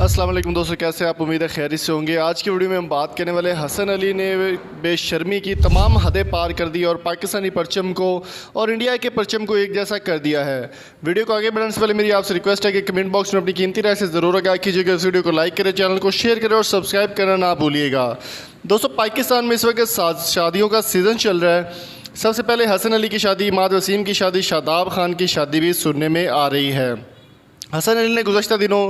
अस्सलाम वालेकुम दोस्तों, कैसे आप? उम्मीद है खैरियत से होंगे। आज की वीडियो में हम बात करने वाले हसन अली ने बेशर्मी की तमाम हदें पार कर दी और पाकिस्तानी परचम को और इंडिया के परचम को एक जैसा कर दिया है। वीडियो को आगे बढ़ाने से पहले मेरी आपसे रिक्वेस्ट है कि कमेंट बॉक्स में अपनी कीमती राय से ज़रूर आगाह कीजिएगा। इस वीडियो को लाइक करें, चैनल को शेयर करें और सब्सक्राइब करना ना भूलिएगा। दोस्तों, पाकिस्तान में इस वक्त शादियों का सीज़न चल रहा है। सबसे पहले हसन अली की शादी, इमाद वसीम की शादी, शादाब खान की शादी भी सुनने में आ रही है। हसन अली ने गुज़श्ता दिनों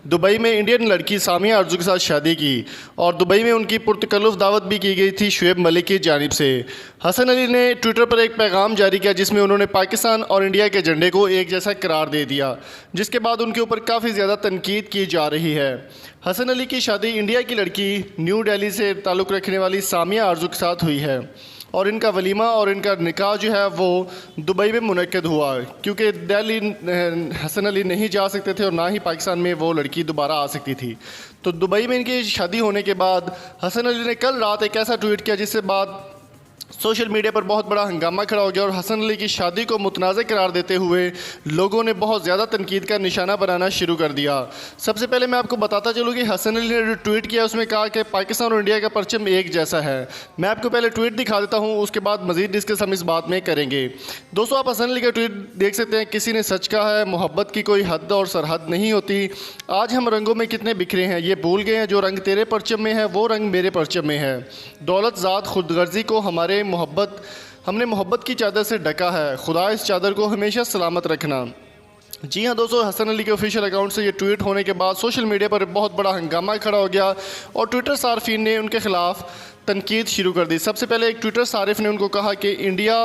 दुबई में इंडियन लड़की सामिया आरजू के साथ शादी की और दुबई में उनकी पुरतकल्लुफ़ दावत भी की गई थी शुएब मलिक की जानिब से। हसन अली ने ट्विटर पर एक पैगाम जारी किया जिसमें उन्होंने पाकिस्तान और इंडिया के झंडे को एक जैसा करार दे दिया, जिसके बाद उनके ऊपर काफ़ी ज़्यादा तनकीद की जा रही है। हसन अली की शादी इंडिया की लड़की न्यू दिल्ली से ताल्लुक़ रखने वाली सामिया आरजू के साथ हुई है और इनका वलीमा और इनका निकाह जो है वो दुबई में मुनक्कद हुआ, क्योंकि दिल्ली हसन अली नहीं जा सकते थे और ना ही पाकिस्तान में वो लड़की दोबारा आ सकती थी। तो दुबई में इनकी शादी होने के बाद हसन अली ने कल रात एक ऐसा ट्वीट किया जिससे बाद सोशल मीडिया पर बहुत बड़ा हंगामा खड़ा हो गया और हसन अली की शादी को मुतनाज़ करार देते हुए लोगों ने बहुत ज़्यादा तनकीद का निशाना बनाना शुरू कर दिया। सबसे पहले मैं आपको बताता चलूँ कि हसन अली ने जो ट्वीट किया उसमें कहा कि पाकिस्तान और इंडिया का परचम एक जैसा है। मैं आपको पहले ट्वीट दिखा देता हूँ, उसके बाद मज़ीद डिस्कस हम इस बात में करेंगे। दोस्तों, आप हसन अली का ट्वीट देख सकते हैं। किसी ने सच कहा है, मोहब्बत की कोई हद और सरहद नहीं होती। आज हम रंगों में कितने बिखरे हैं, ये भूल गए हैं जो रंग तेरे परचम में है वो रंग मेरे परचम में है। दौलत ज़ात खुदगर्जी को हमने मोहब्बत की चादर से ढका है, खुदा इस चादर को हमेशा सलामत रखना। जी हाँ दोस्तों, हसन अली के ऑफिशियल अकाउंट से ये ट्वीट होने के बाद सोशल मीडिया पर बहुत बड़ा हंगामा खड़ा हो गया और ट्विटर सार्फिन ने उनके ख़िलाफ़ तनकीद शुरू कर दी। सबसे पहले एक ट्विटर सारिफ ने उनको कहा कि इंडिया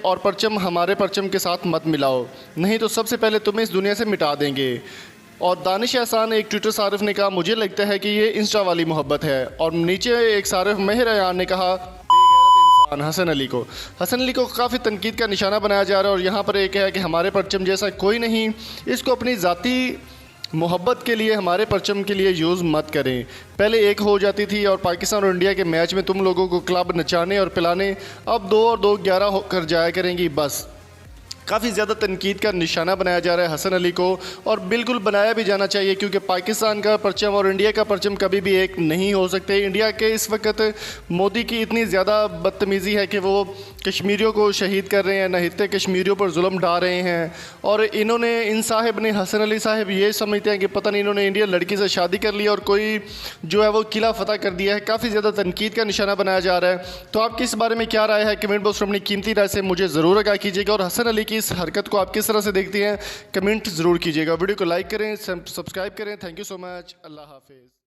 और परचम हमारे परचम के साथ मत मिलाओ, नहीं तो सबसे पहले तुम्हें इस दुनिया से मिटा देंगे। और दानिश एहसान, एक ट्विटर सारिफ ने कहा, मुझे लगता है कि ये इंस्टा वाली मोहब्बत है। और नीचे एक सारिफ महर अयान ने कहा, हसन अली को काफ़ी तनकीद का निशाना बनाया जा रहा है और यहाँ पर एक है कि हमारे परचम जैसा कोई नहीं, इसको अपनी ज़ाती मोहब्बत के लिए हमारे परचम के लिए यूज़ मत करें। पहले एक हो जाती थी और पाकिस्तान और इंडिया के मैच में तुम लोगों को क्लब नचाने और पिलाने, अब 2 और 2 11 होकर जाया करेंगी बस। काफ़ी ज़्यादा तनकीद का निशाना बनाया जा रहा है हसन अली को और बिल्कुल बनाया भी जाना चाहिए, क्योंकि पाकिस्तान का परचम और इंडिया का परचम कभी भी एक नहीं हो सकते। इंडिया के इस वक्त मोदी की इतनी ज़्यादा बदतमीज़ी है कि वो कश्मीरियों को शहीद कर रहे हैं, नहित्ते कश्मीरियों पर जुल्म ढा रहे हैं। और इन्होंने इन साहिब ने, हसन अली साहिब, ये समझते हैं कि पता नहीं इन्होंने इंडियन लड़की से शादी कर ली और कोई जो है वो किला फतह कर दिया है। काफ़ी ज़्यादा तनकीद का निशाना बनाया जा रहा है। तो आपकी इस बारे में क्या राय है? कमेंट बॉक्स में अपनी कीमती राय से मुझे ज़रूर आगाह कीजिएगा और हसन अली की इस हरकत को आप किस तरह से देखती हैं कमेंट ज़रूर कीजिएगा। वीडियो को लाइक करें, सब्सक्राइब करें। Thank you so much. Allah हाफिज़।